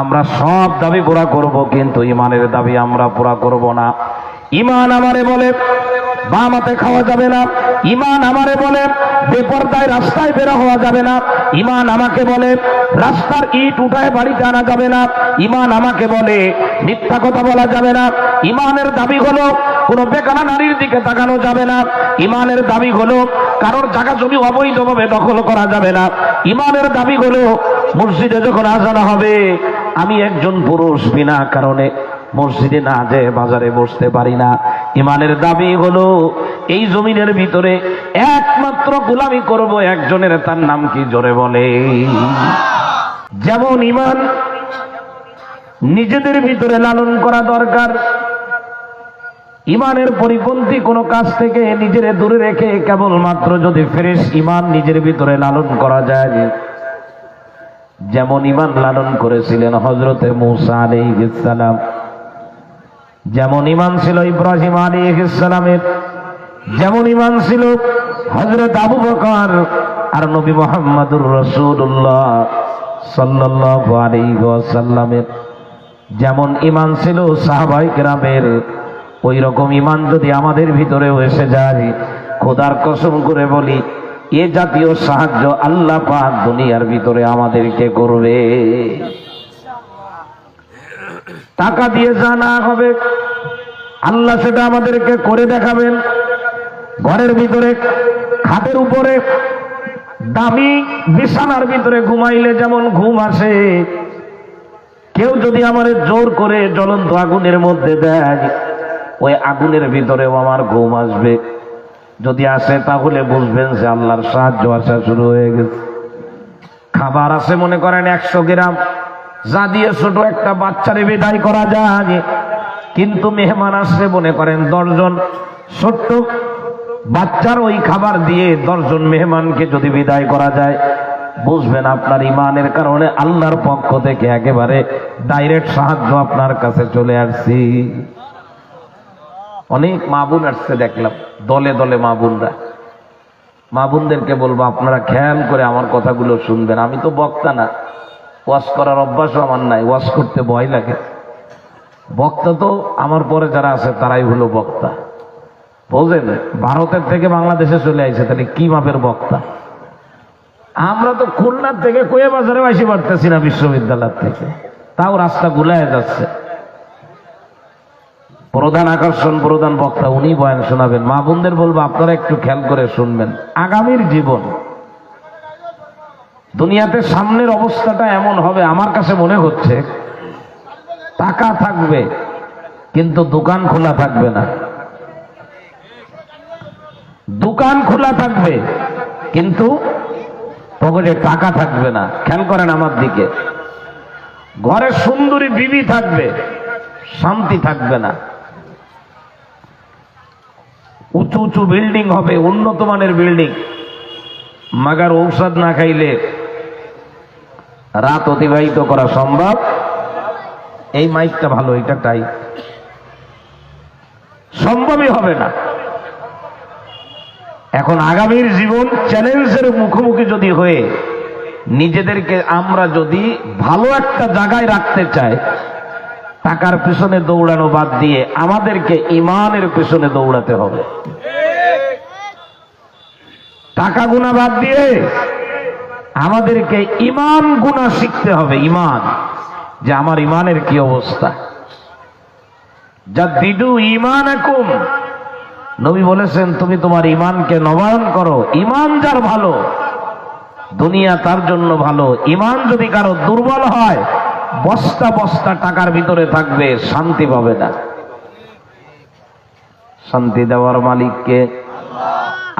আমরা সব দাবি পুরা করব, কিন্তু ইমানের দাবি আমরা পুরা করব না। ইমান আমারে বলে বাম হাতে খাওয়া যাবে না, ইমান আমারে বলে বেপরদায় রাস্তায় বের হওয়া যাবে না, ইমান আমাকে বলে রাস্তার ইট উঠায় বাড়িতে আনা যাবে না, ইমান আমাকে বলে মিথ্যা কথা বলা যাবে না। ইমানের দাবি হলো কোনো বেকানা নারীর দিকে তাকানো যাবে না। ইমানের দাবি হলো কারোর জায়গা জমি অবৈধভাবে দখল করা যাবে না। ইমানের দাবি হলো মসজিদে যখন আজান হবে আমি একজন পুরুষ বিনা কারণে মসজিদে না যে বাজারে বসতে পারি না। ইমানের দাবি হলো এই জমিনের ভিতরে একমাত্র গোলামি করব একজনের, তার নাম কি? জোরে বলে। যেমন ইমান নিজেদের ভিতরে লালন করা দরকার, ইমানের পরিপন্থী কোনো কাজ থেকে নিজের দূরে রেখে কেবলমাত্র যদি ফ্রেশ ইমান নিজের ভিতরে লালন করা যায়, যেমন ইমান লালন করেছিলেন হযরতে মূসা আলাইহিস সালাম, যেমন ইমান ছিল ইব্রাহিম আলাইহিস সালামের, যেমন ইমান ছিল হযরত আবু বকর আর নবী মুহাম্মদুর রাসূলুল্লাহ সাল্লাল্লাহু আলাইহি ওয়াসাল্লামের, যেমন ইমান ছিল সাহাবায়ে কেরামের, ওই রকম ইমান যদি আমাদের ভিতরেও এসে যায়, খোদার কসম করে বলি এ জাতীয় সাহায্য আল্লাহ পাক দুনিয়ার ভিতরে আমাদেরকে করবে। টাকা দিয়ে জানা হবে, আল্লাহ সেটা আমাদেরকে করে দেখাবেন। ঘরের ভিতরে খাটের উপরে দামি বিছানার ভিতরে ঘুমাইলে যেমন ঘুম আসে, কেউ যদি আমারে জোর করে জ্বলন্ত আগুনের মধ্যে দেয়, ওই আগুনের ভিতরেও আমার ঘুম আসবে। যদি আসে তাহলে বুঝবেন যে আল্লাহর সাহায্য আসা শুরু হয়ে গেছে। খাবার আছে মনে করেন 100 গ্রাম, যা দিয়ে ছোট একটা বাচ্চারে বিদায় করা যায়, কিন্তু মেহমান আসছে মনে করেন 10 জন, ছোট্ট বাচ্চার ওই খাবার দিয়ে 10 জন মেহমানকে যদি বিদায় করা যায়, বুঝবেন আপনার ইমানের কারণে আল্লাহর পক্ষ থেকে একেবারে ডাইরেক্ট সাহায্য আপনার কাছে চলে আসছে। অনেক মা বোন আসছে দেখলাম, দলে দলে মা বোনরা। মা বোনদেরকে বলবো আপনারা খেয়াল করে আমার কথাগুলো শুনবেন। আমি তো বক্তা না, ওয়াজ করার অভ্যাসও আমার নাই, ওয়াজ করতে ভয় লাগে। বক্তা তো আমার পরে যারা আছে তারাই হলো বক্তা, বুঝলেন? ভারতের থেকে বাংলাদেশে চলে আসছে, তাহলে কি মাপের বক্তা? আমরা তো খুলনার থেকে কোয়ে বাজারে আসি পারতেছি না, বিশ্ববিদ্যালয় থেকে, তাও রাস্তা গুলায় যাচ্ছে। প্রধান আকর্ষণ, প্রধান বক্তা উনি বয়ান শোনাবেন। মা বোনদের বলবো আপনারা একটু খেয়াল করে শুনবেন। আগামীর জীবন দুনিয়াতে সামনের অবস্থাটা এমন হবে, আমার কাছে মনে হচ্ছে টাকা থাকবে কিন্তু দোকান খোলা থাকবে না। দোকান খোলা থাকবে কিন্তু পকেটে টাকা থাকবে না। খেয়াল করেন আমার দিকে। ঘরে সুন্দরী বিবি থাকবে, শান্তি থাকবে না। উঁচু উঁচু বিল্ডিং হবে, উন্নত মানের বিল্ডিং, মাগার ঔষধ না খাইলে রাত অতিবাহিত করা সম্ভব। এই মাইকটা ভালো, এটা টাই সম্ভবই হবে না। এখন আগামীর জীবন চ্যালেঞ্জের মুখোমুখি যদি হয়ে নিজেদেরকে আমরা যদি ভালো একটা জায়গায় রাখতে চাই, টাকার পিছনে দৌড়ানো বাদ দিয়ে আমাদেরকে ইমানের পিছনে দৌড়াতে হবে। টাকা গুণা বাদ দিয়ে আমাদেরকে ইমান গুণা শিখতে হবে। ইমান, যে আমার ইমানের কি অবস্থা। জাদ্দিদু ঈমানাকুম, নবী বলেছেন তুমি তোমার ইমানকে নবায়ন করো। ইমান যার ভালো, দুনিয়া তার জন্য ভালো। ইমান যদি কারো দুর্বল হয়, বস্তা বস্তা টাকার ভিতরে থাকবে, শান্তি পাবে না। শান্তি দেওয়ার মালিককে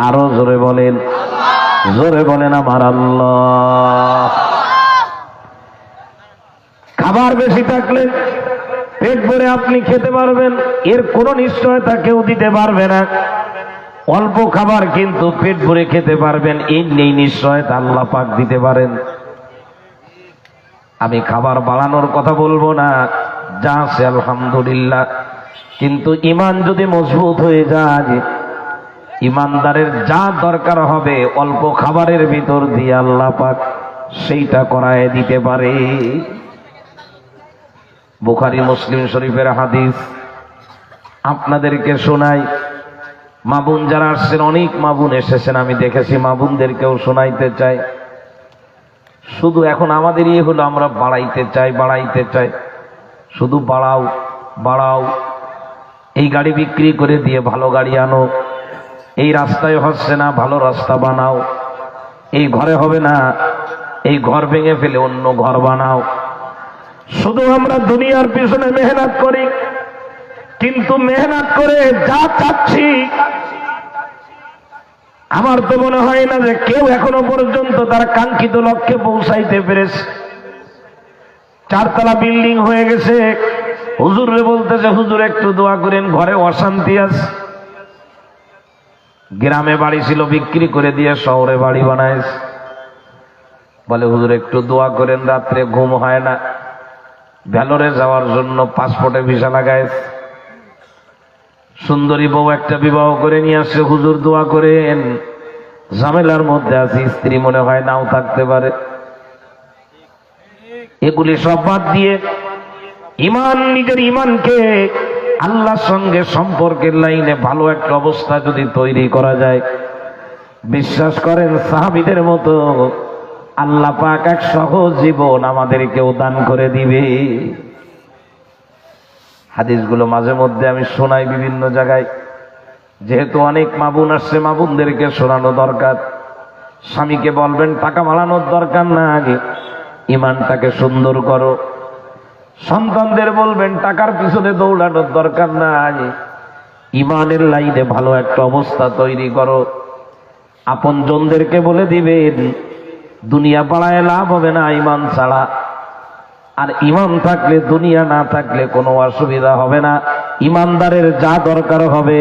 আরো জোরে বলেন, জোরে বলেন আমার আল্লাহ। খাবার বেশি থাকলে পেট ভরে আপনি খেতে পারবেন, এর কোনো নিশ্চয়তা কেউ দিতে পারবে না। অল্প খাবার কিন্তু পেট ভরে খেতে পারবেন, এই নেই নিশ্চয়তা আল্লাহ পাক দিতে পারেন। আমি খাবার বাড়ানোর কথা বলবো না, যা আছে আলহামদুলিল্লাহ। কিন্তু ইমান যদি মজবুত হয়ে যায়, ইমানদারের যা দরকার হবে অল্প খাবারের ভিতর দিয়ে আল্লাহ পাক সেইটা করায় দিতে পারে। বুখারী মুসলিম শরীফের হাদিস আপনাদেরকে শোনাই। মা বোন যারা আসছেন, অনেক মা বোন এসেছেন, আমি দেখেছি, মা বোনদেরকেও শোনাইতে চাই। শুধু এখন আমাদের হলো আমরা বাড়াইতে চাই, শুধু বাড়াও বাড়াও, এই গাড়ি বিক্রি করে দিয়ে ভালো গাড়ি আনো, এই রাস্তায় হচ্ছে না ভালো রাস্তা বানাও, এই ঘরে হবে না এই ঘর ভেঙে ফেলে অন্য ঘর বানাও। শুধু আমরা দুনিয়ার পিছনে মেহনত করি, কিন্তু মেহনত করে যা চাচ্ছি আমার তো মনে হয় না যে কেউ এখনো পর্যন্ত তার কাঙ্ক্ষিত লক্ষ্যে পৌঁছাইতে পেরেছে। 4 তলা বিল্ডিং হয়ে গেছে, হুজুরে বলতেছে হুজুর একটু দোয়া করেন, ঘরে অশান্তি আছে। গ্রামে বাড়ি ছিল, বিক্রি করে দিয়ে শহরে বাড়ি বানাইছে। বলে হুজুর একটু দোয়া করেন, রাত্রে ঘুম হয় না, ভেলোরে যাওয়ার জন্য পাসপোর্টে ভিসা লাগাইছে। সুন্দরী বউ একটা বিবাহ করে নিয়ে আসছে, হুজুর দোয়া করেন, ঝামেলার মধ্যে আছে, স্ত্রী মনে হয় নাও থাকতে পারে। এগুলি সব বাদ দিয়ে নিজের ইমানকে আল্লাহর সঙ্গে সম্পর্কের লাইনে ভালো একটা অবস্থা যদি তৈরি করা যায়, বিশ্বাস করেন সাহাবীদের মতো আল্লাহ পাক এক সহজ জীবন আমাদেরকেও দান করে দিবে। হাদিসগুলো মাঝে মধ্যে আমি শোনাই বিভিন্ন জায়গায়, যেহেতু অনেক মা বোন আসছে, মা বোনদেরকে শোনানো দরকার। স্বামীকে বলবেন টাকা বাড়ানোর দরকার নাই, ইমানটাকে সুন্দর করো। সন্তানদের বলবেন টাকার পিছনে দৌড়ানোর দরকার নাই, ইমানের লাইনে ভালো একটা অবস্থা তৈরি করো। আপনজনদেরকে বলে দিবেন দুনিয়া বাড়ায় লাভ হবে না ইমান ছাড়া, আর ইমান থাকলে দুনিয়া না থাকলে কোনো অসুবিধা হবে না। ইমানদারের যা দরকার হবে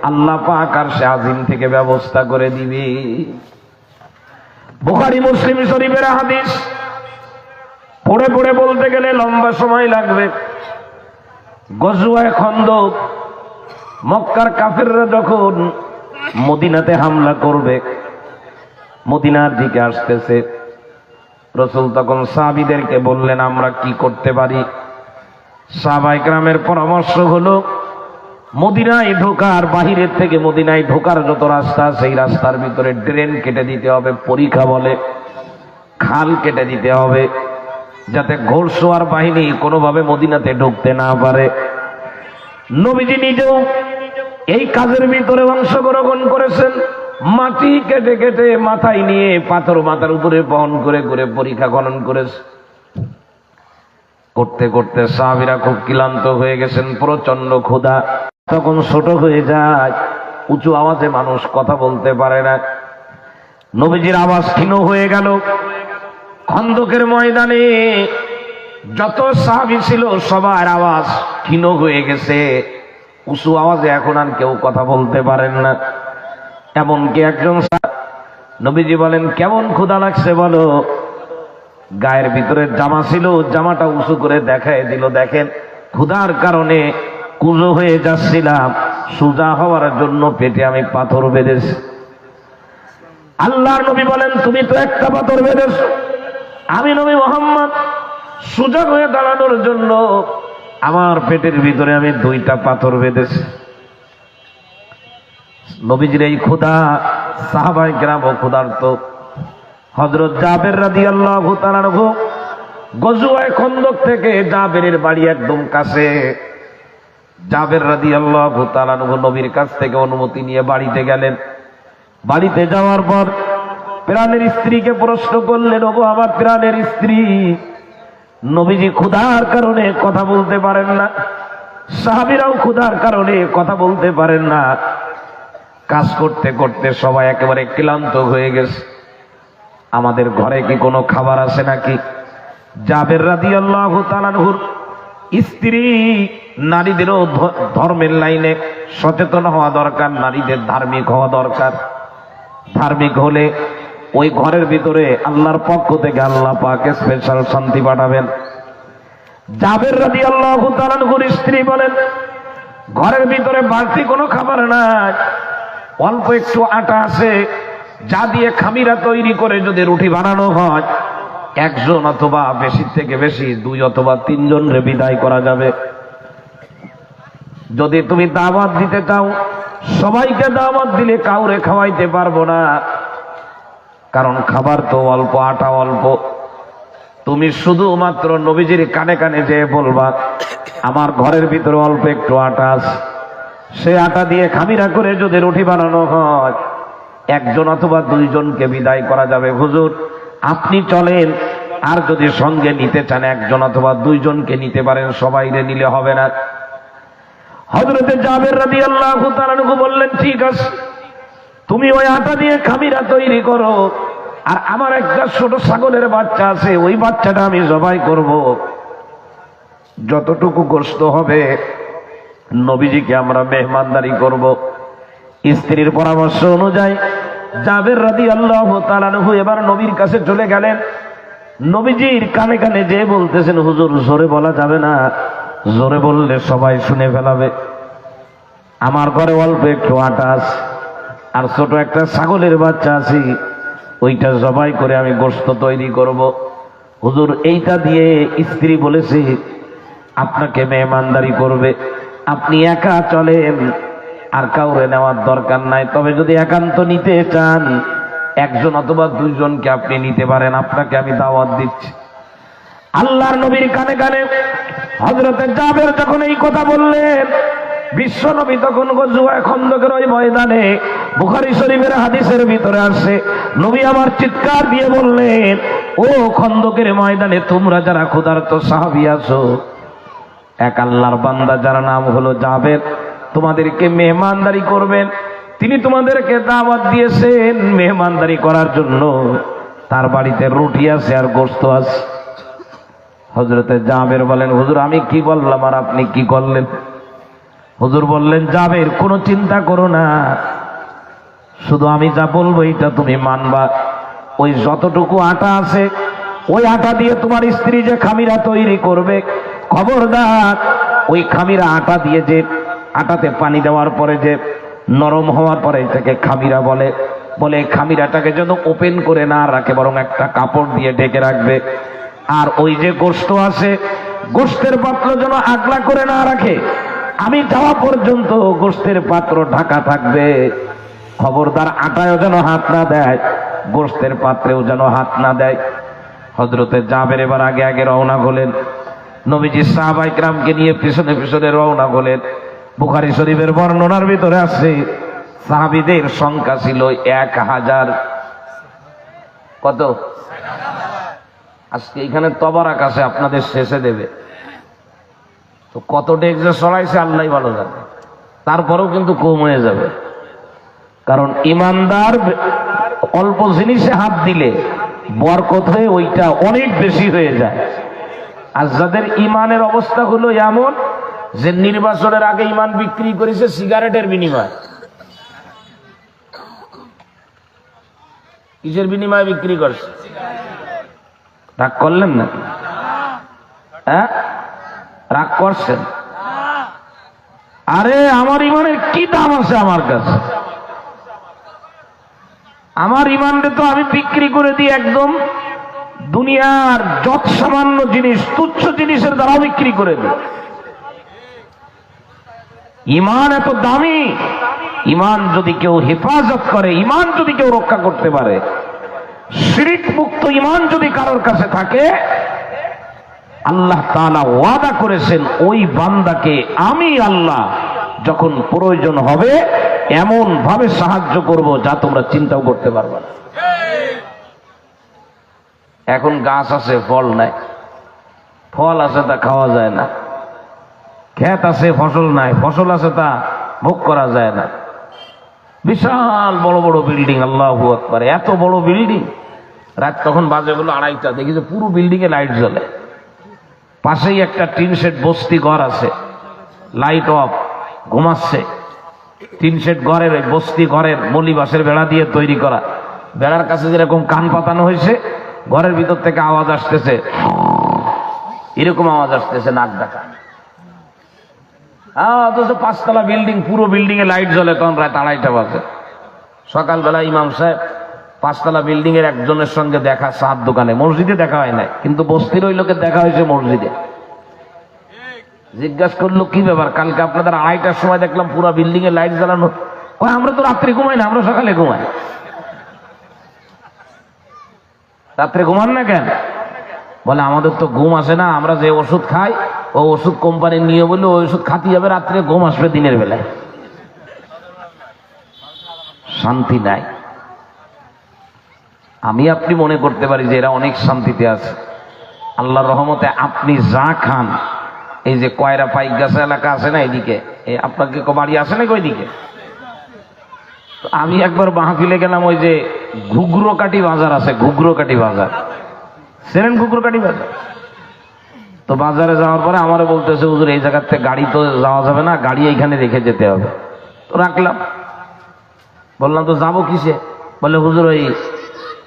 আল্লাহ পাক আরশে আজিম থেকে ব্যবস্থা করে দিবে। বুখারী মুসলিম শরীফের হাদিস, পড়ে পড়ে বলতে গেলে লম্বা সময় লাগবে। গজওয়ায়ে খন্দক, মক্কার কাফেররা যখন মদিনাতে হামলা করবে, মদিনার দিকে আসতেছে, রাসূল তখন সাহাবীদেরকে বললেন আমরা কি করতে পারি। সাহাবায়ে কেরামের পরামর্শ হলো মদিনায় ঢোকার, বাহিরের থেকে মদিনায় ঢোকার যত রাস্তা, সেই রাস্তার ভিতরে ড্রেন কেটে দিতে হবে, পরিখা বলে, খাল কেটে দিতে হবে, যাতে ঘোড়সওয়ার বাহিনী কোনোভাবে মদিনাতে ঢুকতে না পারে। নবীজি নিজেও এই কাজের ভিতরে অংশগ্রহণ করেছেন। মাটি কেটে কেটে মাথায় নিয়ে পাথর মাথার উপরে বহন করে করে পরীক্ষা খনন করেছে। করতে করতে সাহাবীরা খুব ক্লান্ত হয়ে গেছেন, প্রচন্ড ক্ষুধা। তখন ছোট হয়ে যায়, উঁচু আওয়াজে মানুষ কথা বলতে পারে না। নবীজির আওয়াজ ক্ষীণ হয়ে গেল। খন্দকের ময়দানে যত সাহাবী ছিল সবার আওয়াজ ক্ষীণ হয়ে গেছে, উঁচু আওয়াজে এখন আর কেউ কথা বলতে পারেন না। এমনকি একজন নবীজি বলেন কেমন ক্ষুধা লাগছে বলো। গায়ের ভিতরে জামা ছিল, জামাটা উঁচু করে দেখায় দিল, দেখেন ক্ষুধার কারণে কুঁজো হয়ে যাচ্ছিলাম, সোজা হওয়ার জন্য পেটে আমি পাথর বেঁধেছি। আল্লাহর নবী বলেন তুমি তো একটা পাথর বেঁধেছ, আমি নবী মুহাম্মদ সোজা হয়ে দাঁড়ানোর জন্য আমার পেটের ভিতরে আমি 2টা পাথর বেঁধেছি। নবীজির এই ক্ষুধা, সাহাবায়ে কেরাম ক্ষুধার্ত। হযরত জাবের রাদিয়াল্লাহু তাআলা আনহু, গজওয়ায়ে খন্দক থেকে জাবেরের বাড়ি একদম কাছে। জাবের রাদিয়াল্লাহু তাআলা আনহু নবীর কাছ থেকে অনুমতি নিয়ে বাড়িতে গেলেন। বাড়িতে যাওয়ার পর প্রাণের স্ত্রীকে প্রশ্ন করলেন, ওগো আমার প্রাণের স্ত্রী, নবীজি ক্ষুধার কারণে কথা বলতে পারেন না, সাহাবীরাও ক্ষুধার কারণে কথা বলতে পারেন না, কাজ করতে করতে সবাই একেবারে ক্লান্ত হয়ে গেছে, আমাদের ঘরে কি কোনো খাবার আছে নাকি? জাবের রাদিয়াল্লাহু তাআলা আনহুর স্ত্রী, নারীদেরও ধর্মের লাইনে সচেতন হওয়া দরকার, নারীদের ধার্মিক হওয়া দরকার। ধার্মিক হলে ওই ঘরের ভিতরে আল্লাহর পক্ষ থেকে আল্লাহ পাক স্পেশাল শান্তি পাঠাবেন। জাবের রাদিয়াল্লাহু তাআলা আনহুর স্ত্রী বলেন, ঘরের ভিতরে বাড়তি কোনো খাবার নাই, অল্প একটু আটা আছে, যা দিয়ে খামিরা তৈরি করে যদি রুটি বানানো হয়, একজন অথবা বেশি থেকে বেশি 2 অথবা 3 জন রে বিদায় করা যাবে। যদি তুমি দাওয়াত দিতে চাও, সবাইকে দাওয়াত দিলে কাউরে খাওয়াইতে পারবো না, কারণ খাবার তো অল্প, আটা অল্প। তুমি শুধুমাত্র নবীজির কানে কানে যেয়ে বলবা, আমার ঘরের ভিতরে অল্প একটু আটা আছে, সে আটা দিয়ে খামিরা করে যদি রুটি বানানো হয়, 1 জন অথবা 2 জনকে বিদায় করা যাবে। হুজুর আপনি চলেন, আর যদি সঙ্গে নিতে চান 1 জন অথবা 2 জনকে নিতে পারেন, সবাইরে নিলে হবে না। হযরতে জাবের রাদিয়াল্লাহু তাআলা আনহু বললেন, ঠিক আছে, তুমি ওই আটা দিয়ে খামিরা তৈরি করো, আর আমার একটা ছোট ছাগলের বাচ্চা আছে, ওই বাচ্চাটা আমি জবাই করব। যতটুকু গোশত হবে নবীজিকে আমরা মেহমানদারি করব। স্ত্রীর পরামর্শ অনুযায়ী জাবের রাদিয়াল্লাহু তাআলা আনহু এবার নবীর কাছে চলে গেলেন। নবীজির কানে কানে যে বলতেছেন, হুজুর জোরে বলা যাবে না, জোরে বললে সবাই শুনে ফেলাবে। আমার ঘরে অল্প একটু আটা আছে, আর ছোট একটা ছাগলের বাচ্চা আছে, ওইটা জবাই করে আমি গোশত তৈরি করব। হুজুর এইটা দিয়ে স্ত্রী বলেছে আপনাকে মেহমানদারি করবে, আপনি একা চলেন, আর কাউরে নেওয়ার দরকার নাই। তবে যদি একান্ত নিতে চান 1 জন অথবা 2 জনকে আপনি নিতে পারেন, আপনাকে আমি দাওয়াত দিচ্ছি। আল্লাহর নবীর কানে কানে হযরতে জাবের যখন এই কথা বললেন, বিশ্ব নবী তখন গজওয়ায়ে খন্দকের ওই ময়দানে, বুখারী শরীফের হাদিসের ভিতরে আসে, নবী আমার চিৎকার দিয়ে বললেন, ও খন্দকের ময়দানে তোমরা যারা ক্ষুধার্ত সাহাবী আছো, এক আল্লাহর বান্দা যার নাম হলো জাবের, তোমাদেরকে মেহমানদারি করবেন। তিনি তোমাদেরকে দাওয়াত দিয়েছেন মেহমানদারি করার জন্য, তার বাড়িতে রুটি আছে আর গোশত আছে। হযরতে জাবের বলেন, হুজুর আমি কি বললাম আর আপনি কি করলেন? হুজুর বললেন, জাবের কোনো চিন্তা করো না, শুধু আমি যা বলবো এটা তুমি মানবা। ওই যতটুকু আটা আছে, ওই আটা দিয়ে তোমার স্ত্রী যে খামিরা তৈরি করবে, খবরদার ওই খামিরা আটা দিয়ে, যে আটাতে পানি দেওয়ার পরে যে নরম হওয়ার পরে এটাকে খামিরা বলে, বলে খামিরাটাকে যেন ওপেন করে না রাখে, বরং একটা কাপড় দিয়ে ঢেকে রাখবে। আর ওই যে গোশত আছে, গোশতের পাত্র যেন আগলা করে না রাখে, আমি যাওয়া পর্যন্ত গোশতের পাত্র ঢাকা থাকবে। খবরদার আটায়ও যেন হাত না দেয়, গোশতের পাত্রেও যেন হাত না দেয়। হযরতে জাবের এবার আগে আগে রওনা হলেন, নবীজি সাহাবায়ে কিরামকে নিয়ে পিছনে পিছনে রওনা হলেন। বুখারী শরীফের বর্ণনার ভিতরে আছে, সাহাবীদের সংখ্যা ছিল 1000। কত? আজকে এখানে তবারাক আছে, আপনাদের শেষে দেবে, তো কত ডেক যে চড়াইছে আল্লাহই ভালো জানে। তারপরেও কিন্তু কম হয়ে যাবে, কারণ ইমানদার অল্প জিনিসে হাত দিলে বরকত হয়ে ওইটা অনেক বেশি হয়ে যায়। আর যাদের ইমানের অবস্থা হলো এমন যে নির্বাচনের আগে ইমান বিক্রি করেছে সিগারেটের বিনিময়ে। কিসের বিনিময়ে বিক্রি করছে? রাগ করলেন না? হ্যাঁ, রাগ করছেন? আরে আমার ইমানের কি দাম আছে আমার কাছে? আমার ইমানকে তো আমি বিক্রি করে দিই একদম দুনিয়ার যত সামান্য জিনিস, তুচ্ছ জিনিসের দ্বারা বিক্রি করে দিই। ইমান এত দামি, ইমান যদি কেউ হেফাজত করে, ইমান যদি কেউ রক্ষা করতে পারে, শিরক মুক্ত ইমান যদি কারোর কাছে থাকে, আল্লাহ তাআলা ওয়াদা করেছেন ওই বান্দাকে আমি আল্লাহ যখন প্রয়োজন হবে এমন ভাবে সাহায্য করব যা তোমরা চিন্তাও করতে পারবে না। এখন গাছ আছে, ফল নাই, ফল আছে তা খাওয়া যায় না, ক্ষেত আছে, ফসল নাই, ফসল আছে তা ভোগ করা যায় না। বিশাল বড় বড় বিল্ডিং, আল্লাহু আকবার, এত বড় বিল্ডিং, রাত তখন বাজে হলো 2:30, দেখি যে পুরো বিল্ডিং এ লাইট জ্বলে। পাশেই একটা টিন শেড বস্তি ঘর আছে, লাইট অফ, ঘুমাচ্ছে। টিন শেড ঘরের, বস্তি ঘরের মলি বাঁশের বেড়া দিয়ে তৈরি করা, বেড়ার কাছে যেরকম কান পাতানো হয়েছে, ঘরের ভিতর থেকে আওয়াজ আসতেছে, এরকম আওয়াজ আসতেছে, নাক ডাকা। অথচ 5 তলা বিল্ডিং, পুরো বিল্ডিং এ লাইট জ্বলে, তখন রাত 2:30 বাজে। সকালবেলা ইমাম সাহেব 5তলা বিল্ডিং এর একজনের সঙ্গে দেখা চার দোকানে, মসজিদে দেখা হয় নাই, কিন্তু বস্তির ওই লোকের দেখা হয়েছে মসজিদে। জিজ্ঞাসা করলো কি ব্যাপার, কালকে আপনাদের 2:30টার সময় দেখলাম পুরো বিল্ডিং এ লাইট জ্বালানো। কয় আমরা তো রাত্রে ঘুমাই না, আমরা সকালে ঘুমাই। রাত্রে ঘুমান না কেন? বলে আমাদের তো ঘুম আসে না, আমরা যে ওষুধ খাই ও ওষুধ কোম্পানির নিয়ে বললে ওই ওষুধ খাতে যাবে, রাত্রে ঘুম আসবে দিনের বেলায়। শান্তি নাই। আমি আপনি মনে করতে পারি যে এরা অনেক শান্তিতে আছে, আল্লাহর রহমতে আপনি যা খান, এই যে কয়রা পাইকগাছা এলাকা আছে না এদিকে, আপনার কি বাড়ি আছে নাকি ওইদিকে? আমি একবার মাহফিলে গেলাম, ওই যে ঘুগরোকাটি বাজার আছে, ঘুগরোকাটি বাজার, সেরেন ঘুগরোকাটি বাজার। তো বাজারে যাওয়ার পরে আমারে বলতেছে হুজুর এই জায়গার থেকে গাড়ি তো যাওয়া যাবে না, গাড়ি এইখানে রেখে যেতে হবে। তো রাখলাম, বললাম তো যাবো কিসে? বলে হুজুর ওই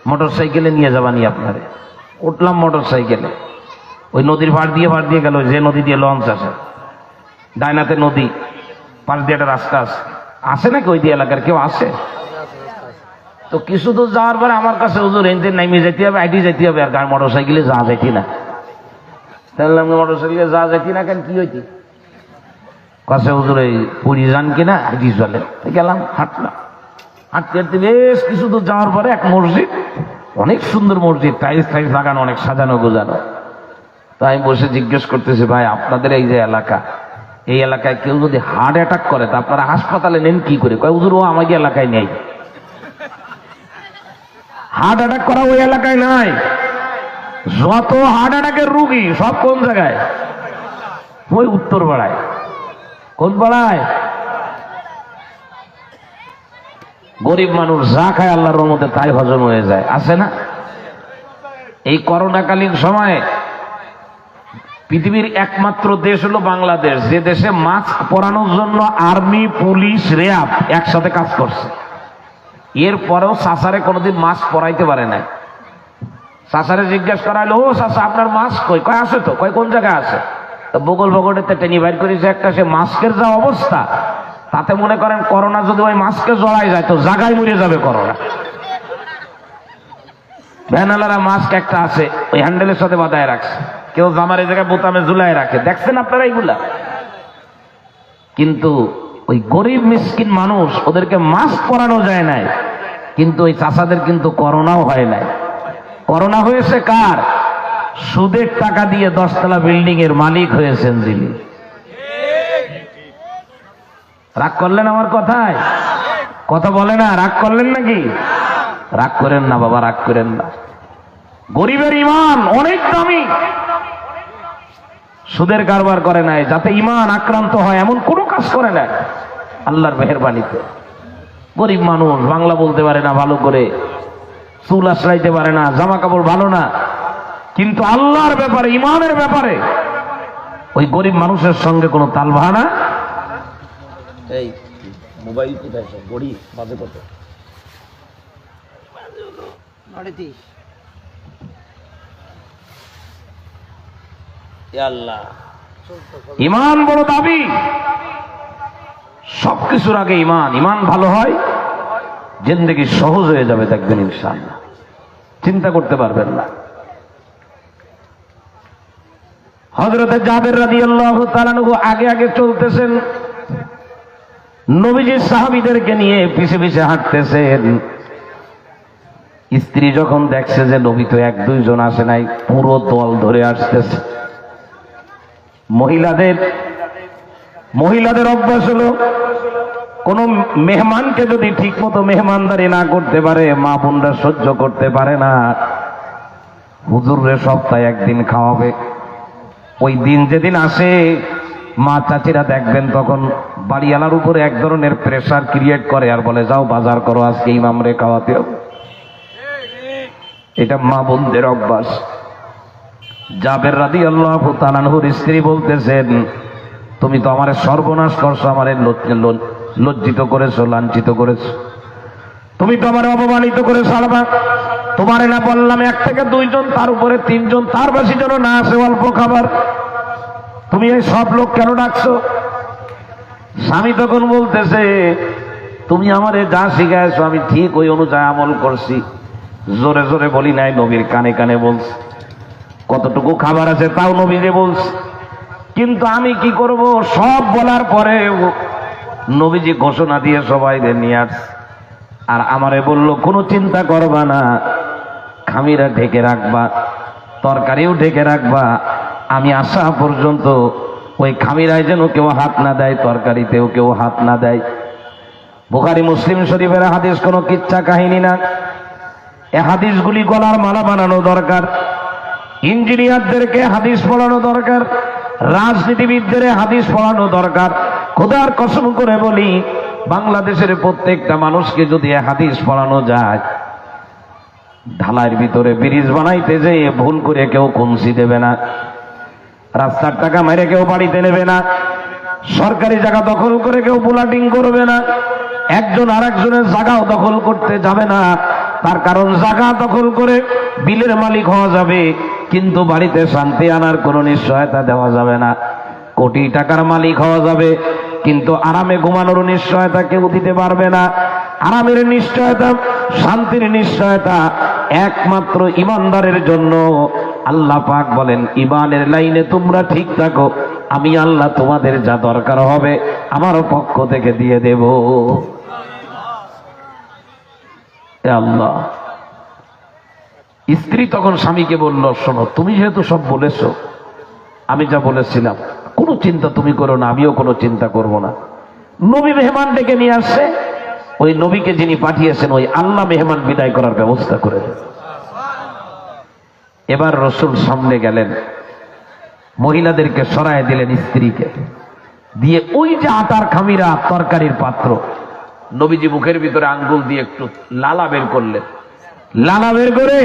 মোটর সাইকেলে নিয়ে যাবানি আপনারে। উঠলাম মোটর সাইকেলে, ওই নদীর পাড় দিয়ে গেল, যে নদী দিয়ে লঞ্চ আসে, ডাইনাতে নদী, পাশ দিয়ে একটা রাস্তা আছে নাকি ওই দিয়ে এলাকার কেউ আসে? তো কিছু দূর যাওয়ার পরে আমার কাছে হুজুর এনতে নাইমে যেতে হবে, আইটি যেতে হবে, আর মোটর সাইকেলে যা যাইতি না। তাহলে মোটর সাইকেলে যা যাইতি না কেন, কি হইতি? কাছে হুজুর এই পুরী যান কিনা, আইটি চলে। গেলাম, হাঁটলাম, হাঁটতে হাঁটতে বেশ কিছু দূর যাওয়ার পরে এক মসজিদ, অনেক সুন্দর মসজিদ, টাইলস লাগানো, অনেক সাজানো গোজানো। তো আমি বসে জিজ্ঞেস করতেছি, ভাই আপনাদের এই যে এলাকা, এই এলাকায় কেউ যদি হার্ট অ্যাটাক করে তা আপনারা হাসপাতালে নেন কি করে? কয় হুজুর ও আমাকে এলাকায় নেই, হার্ট অ্যাটাক করা ওই এলাকায় নাই। যত হার্ট অ্যাটাকের রুগী সব কোন জায়গায়? ওই উত্তর পাড়ায়। কোন পাড়ায়? গরিব মানুষ যা খায় আল্লাহর রহমতে তাই হজম হয়ে যায়, আছে না? এই করোনাকালীন সময়ে পৃথিবীর একমাত্র দেশ হলো বাংলাদেশ, যে দেশে মাস্ক পরানোর জন্য আর্মি, পুলিশ, র্যাব একসাথে কাজ করছে। এরপরেও চাচারে কোনোদিন মাস্ক পরাইতে পারে না। চাচারে জিজ্ঞাসা করা হলো, ও চাচা আপনার মাস্ক কই? কয় আছে তো। কয় কোন জায়গায় আছে? তো বগল বগলেতে টেনে বাইর করেছে একটা। সে মাস্কের যা অবস্থা, তাতে মনে করেন করোনা যদি ওই মাস্কে জড়াই যায় তো জায়গায় মরে যাবে করোনা। ভ্যানালারা মাস্ক একটা আছে, ওই হ্যান্ডেলের সাথে বাঁধায় রাখছে, কেউ জামার এই জায়গায় বোতামে ঝুলাই রাখে, দেখছেন আপনারা এইগুলা? কিন্তু ওই গরিব মিসকিন মানুষ, ওদেরকে মাস্ক পরানো যায় নাই, কিন্তু ওই চাচাদের কিন্তু করোনাও হয় নাই। করোনা হয়েছে কার? সুদের টাকা দিয়ে 10তলা বিল্ডিং এর মালিক হয়েছেন যিনি। রাগ করলেন আমার কথায়? কথা বলে না, রাগ করলেন নাকি? রাগ করেন না বাবা, রাগ করেন না। গরিবের ইমান অনেক দামি, সুদের কারবার করে নাই, যাতে ইমান আক্রান্ত হয় এমন কোনো কাজ করে নাই আল্লাহর মেহেরবানিতে। গরিব মানুষ, বাংলা বলতে পারে না ভালো করে, চুল আশ্রাইতে পারে না, জামা কাপড় ভালো না, কিন্তু আল্লাহর ব্যাপারে, ইমানের ব্যাপারে ওই গরিব মানুষের সঙ্গে কোনো তাল ভাড়া। এই মোবাইল কোথায়? গড়ি বাজে কত? ইমান বড় দাবি, সবকিছুর আগে ইমান। ইমান ভালো হয়, জিন্দেগি সহজ হয়ে যাবে, দেখবেন ইনশাআল্লাহ, চিন্তা করতে পারবেন না। হযরতে জাবের রাদিয়াল্লাহু তাআলা আনহু আগে আগে চলতেছেন, নবীজির সাহাবীদেরকে নিয়ে পিছে পিছে হাঁটতেছেন। স্ত্রী যখন দেখছে যে নবী তো 1-2 জন আসে নাই, পুরো দল ধরে আসতেছে। মহিলাদের অভ্যাস হলো, কোন মেহমানকে যদি ঠিক মতো মেহমানদারি না করতে পারে, মা বোনরা সহ্য করতে পারে না। হুজুরে সপ্তাহে 1 দিন খাওয়াবে। ওই দিন যেদিন আসে, মা চাচিরা দেখবেন তখন বাড়িওয়ালার উপরে এক ধরনের প্রেসার ক্রিয়েট করে, আর বলে যাও বাজার করো, আজকে ইমামরে খাওয়াতে হবে। এটা মা বোনদের অভ্যাস। জাবের রাদিয়াল্লাহু তাআলা আনহুর স্ত্রী বলতেছেন, তুমি তো আমারে সর্বনাশ করছো, আমারে লজ্জিত করেছো, লাঞ্ছিত করেছো, তুমি তো আমারে অপমানিত করেছো। তোমারে না বললাম 1 থেকে 2 জন, তার উপরে 3 জন, তার বেশি জন না আসে, অল্প খাবার, তুমি এই সব লোক কেন ডাকছো? স্বামী তখন বলতেছে, তুমি আমারে যা শিখাইছো আমি ঠিক ওই অনুযায়ী আমল করছি, জোরে জোরে বলি নাই, নবীর কানে কানে বলছি। কতটুকু খাবার আছে তাও নবীরে বলছি। কিন্তু আমি কি করব, সব বলার পরে নবীজি ঘোষণা দিয়ে সবাইদের নিয়ে আসছে। আর আমারে বলল, কোনো চিন্তা করবা না, খামিরা ঢেকে রাখবা, তরকারিও ঢেকে রাখবা, আমি আসা পর্যন্ত ওই খামিরায় যেন কেউ হাত না দেয়, তরকারিতেও কেউ হাত না দেয়। বুখারী মুসলিম শরীফের হাদিস, কোনো কিচ্ছা কাহিনী না। এ হাদিসগুলি গলার মালা বানানো দরকার, ইঞ্জিনিয়ারদেরকে হাদিস পড়ানো দরকার, রাজনীতিবিদদের হাদিস পড়ানো দরকার। খোদার কসম করে বলি, বাংলাদেশের প্রত্যেকটা মানুষকে যদি এ হাদিস পড়ানো যায়, ঢালাইয়ের ভিতরে ব্রিজ বানাইতে যেয়ে ভুল করে কেউ কমসি দেবে না, রাস্তার টাকা মেরে কেউ বাড়িতে নেবে না, সরকারি জায়গা দখল করে কেউ বুলাটিং করবে না, একজন আর একজনের জায়গাও দখল করতে যাবে না। তার কারণ জায়গা দখল করে বিলের মালিক হওয়া যাবে, কিন্তু বাড়িতে শান্তি আনার কোনো নিশ্চয়তা দেওয়া যাবে না। কোটি টাকার মালিক হওয়া যাবে, কিন্তু আরামে ঘুমানোর নিশ্চয়তা কেউ দিতে পারবে না। আরামের নিশ্চয়তা, শান্তির নিশ্চয়তা একমাত্র ইমানদারের জন্য। আল্লাহ পাক বলেন, ইমানের লাইনে তোমরা ঠিক থাকো, আমি আল্লাহ তোমাদের যা দরকার হবে আমার পক্ষ থেকে দিয়ে দেব। আল্লাহ। স্ত্রী তখন স্বামীকে বলল, শোনো, তুমি যেহেতু সব বলেছো, আমি যা বলেছিলাম কোনো চিন্তা তুমি করো না, আমিও কোনো চিন্তা করব না। নবী মেহমান ডেকে নিয়ে আসছে, ওই নবীকে যিনি পাঠিয়েছেন ওই আল্লাহ মেহমান বিদায় করার ব্যবস্থা করে দেন। এবার রসুল সামনে গেলেন, মহিলাদেরকে সরায় দিলেন, স্ত্রীকে দিয়ে ওই যে আটার খামিরা, তরকারির পাত্র, নবীজি মুখের ভিতরে আঙ্গুল দিয়ে একটু লালা বের করলেন। লালা বের করে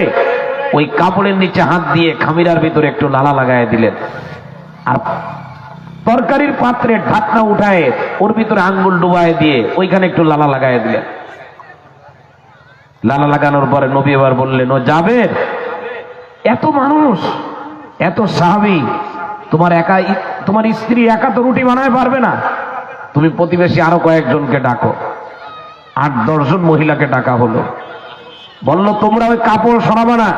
ওই কাপড়ের নিচে হাত দিয়ে খামিরার ভিতরে একটু লালা লাগায় দিলেন। আর তরকারির পাত্রে ঢাকনা উঠায় ওর ভিতরে আঙ্গুল ডুবায় দিয়ে ওইখানে একটু লালা লাগায় দিলেন। লালা লাগানোর পরে নবী এবার বললেন, ও যাবে, এত মানুষ, এত সাহাবী, তোমার স্ত্রী একা তো রুটি বানায় পারবে না, তুমি প্রতিবেশী আরো কয়েকজনকে ডাকো। 8-10 জন মহিলাকে ডাকা হলো। বলল, তোমরা ওই কাপড় সরাবে না,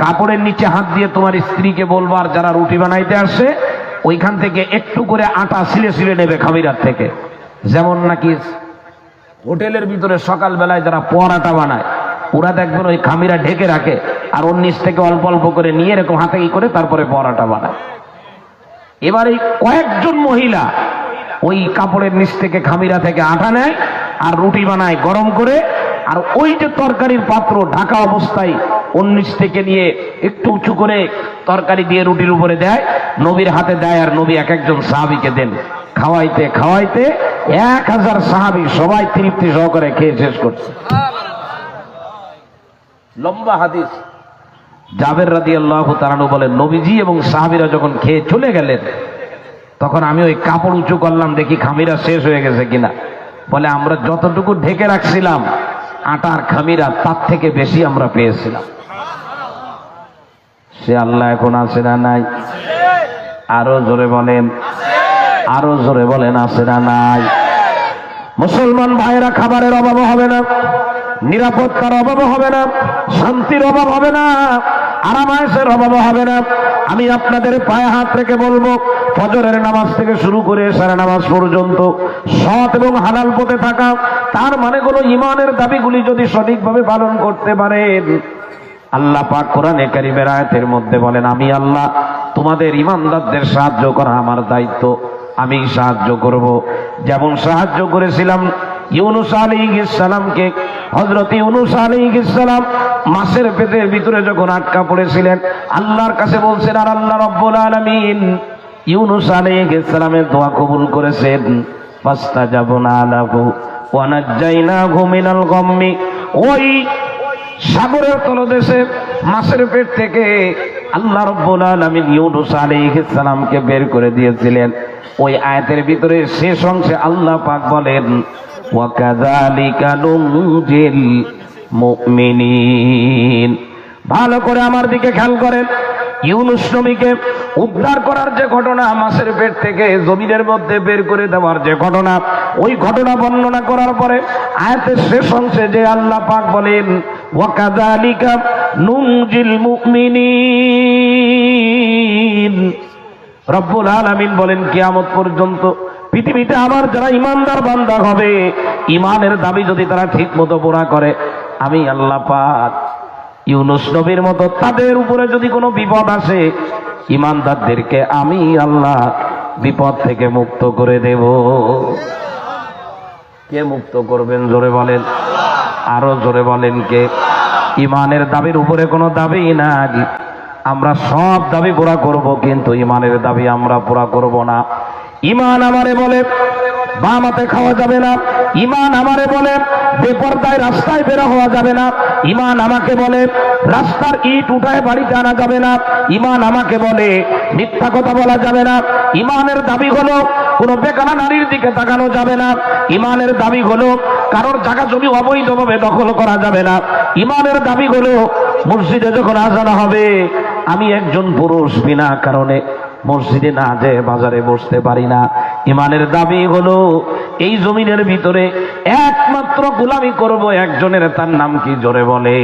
কাপড়ের নিচে হাত দিয়ে তোমার স্ত্রীকে বলবা, আর যারা রুটি বানাইতে আসে ওইখান থেকে একটু করে আটা সিলে সিলে নেবে খামিরার থেকে। যেমন নাকি হোটেলের ভিতরে সকাল বেলায় যারা পরাটা বানায়, ওরা দেখবেন ওই খামিরা ঢেকে রাখে, আর ওর নিচ থেকে অল্প অল্প করে নিয়ে এরকম হাতে কি করে তারপরে পরাটা বানায়। এবার এই কয়েকজন মহিলা ওই কাপড়ের নিচ থেকে খামিরা থেকে আটা নেয় আর রুটি বানায় গরম করে, আর ওই যে তরকারির পাত্র ঢাকা অবস্থায় ওর নিচ থেকে নিয়ে একটু উঁচু করে তরকারি দিয়ে রুটির উপরে দেয়, নবীর হাতে দেয়, আর নবী এক একজন সাহাবীকে দেন। খাওয়াইতে খাওয়াইতে 1000 সাহাবী সবাই তৃপ্তি সহকারে খেয়ে শেষ করছে। লম্বা হাদিস। জাবের রাদিয়াল্লাহু তাআলা আনহু বলেন, নবীজি এবং সাহাবীরা যখন খেয়ে চলে গেলেন, তখন আমি ওই কাপড় উঁচু করলাম, দেখি খামিরা শেষ হয়ে গেছে কিনা। বলে, আমরা যতটুকু ঢেকে রাখছিলাম আটার খামিরা, তার থেকে বেশি আমরা পেয়েছিলাম। সে আল্লাহ এখন আছে না নাই? আরো জোরে বলেন, আরো জোরে বলেন, আছে না নাই? মুসলমান ভাইরা, খাবারের অভাব হবে না, নিরাপত্তার অভাব হবে না, শান্তির অভাব হবে না, আরামায়েশের অভাব হবে না। আমি আপনাদের পায়ে হাত রেখে বলবো, ফজরের নামাজ থেকে শুরু করে এশার নামাজ পর্যন্ত সৎ এবং হালাল পথে থাকা, তার মানে হলো ঈমানের দাবিগুলি যদি সঠিকভাবে পালন করতে পারেন, আল্লাহ পাক কোরআনে কারীমের আয়াতের মধ্যে বলেন, আমি আল্লাহ তোমাদের ঈমানদারদের সাহায্য করা আমার দায়িত্ব, আমি সাহায্য করব। যেমন সাহায্য করেছিলাম ইউনূস আলাইহিস সালামকে। হযরত ইউনূস আলাইহিস সালাম মাছের পেটের ভিতরে যখন আটকা পড়েছিলেন, আল্লাহর কাছে বলছেন, আর আল্লাহ রাব্বুল আলামিন ইউনূস আলাইহিস সালামের দোয়া কবুল করেছেন। ফাস্তাজাবনা লাহু ওয়া নাজ্জাইনাহু মিনাল গাম্মি। ওই সাগরের তলদেশে মাছের পেট থেকে আল্লাহ রাব্বুল আলামিন ইউনূস আলাইহিস সালামকে বের করে দিয়েছিলেন। ওই আয়াতের ভিতরে শেষ অংশে আল্লাহ পাক বলেন, ওয়া কাযালিকা নুনজিল মুমিনিন। ভালো করে আমার দিকে খেয়াল করেন। ইউনূস নবীকে উদ্ধার করার যে ঘটনা, মাছের পেট থেকে জমিনের মধ্যে বের করে দেওয়ার যে ঘটনা, ওই ঘটনা বর্ণনা করার পরে আয়াতের শেষ অংশে যে আল্লাহ পাক বলেন ওয়াকাযালিকা নুনজিল মুমিনিন, রব্বুল আলামিন বলেন কিয়ামত পর্যন্ত পৃথিবীতে আমার যারা ইমানদার বান্দা হবে, ইমানের দাবি যদি তারা ঠিক মতো পুরা করে, আমি আল্লাহ পাক ইউনূস নবীর মতো তাদের উপরে যদি কোনো বিপদ আসে, ইমানদারদেরকে আমি আল্লাহ বিপদ থেকে মুক্ত করে দেব। কে মুক্ত করবেন জোরে বলেন, আরো জোরে বলেন কে? ইমানের দাবির উপরে কোনো দাবি নাই, আমরা সব দাবি পুরা করব, কিন্তু ইমানের দাবি আমরা পুরা করব না। ইমান আমারে বলে বাম হাতে খাওয়া যাবে না, ইমান আমারে বলে বেপরদায় রাস্তায় বের হওয়া যাবে না, ইমান আমাকে বলে রাস্তার ইট উঠায় বাড়িতে আনা যাবে না, ইমান আমাকে বলে মিথ্যা কথা বলা যাবে না, ইমানের দাবি হলো কোনো বেকানা নারীর দিকে তাকানো যাবে না, ইমানের দাবি হলো কারোর জায়গা জমি অবৈধভাবে দখল করা যাবে না, ইমানের দাবি হলো মসজিদে যখন আজান হবে আমি একজন পুরুষ বিনা কারণে মসজিদে না যে বাজারে বসতে পারি না। ইমানের দাবি হলো এই জমিনের ভিতরে একমাত্র গোলামি করব একজনের, তার নাম কি জোরে বলে?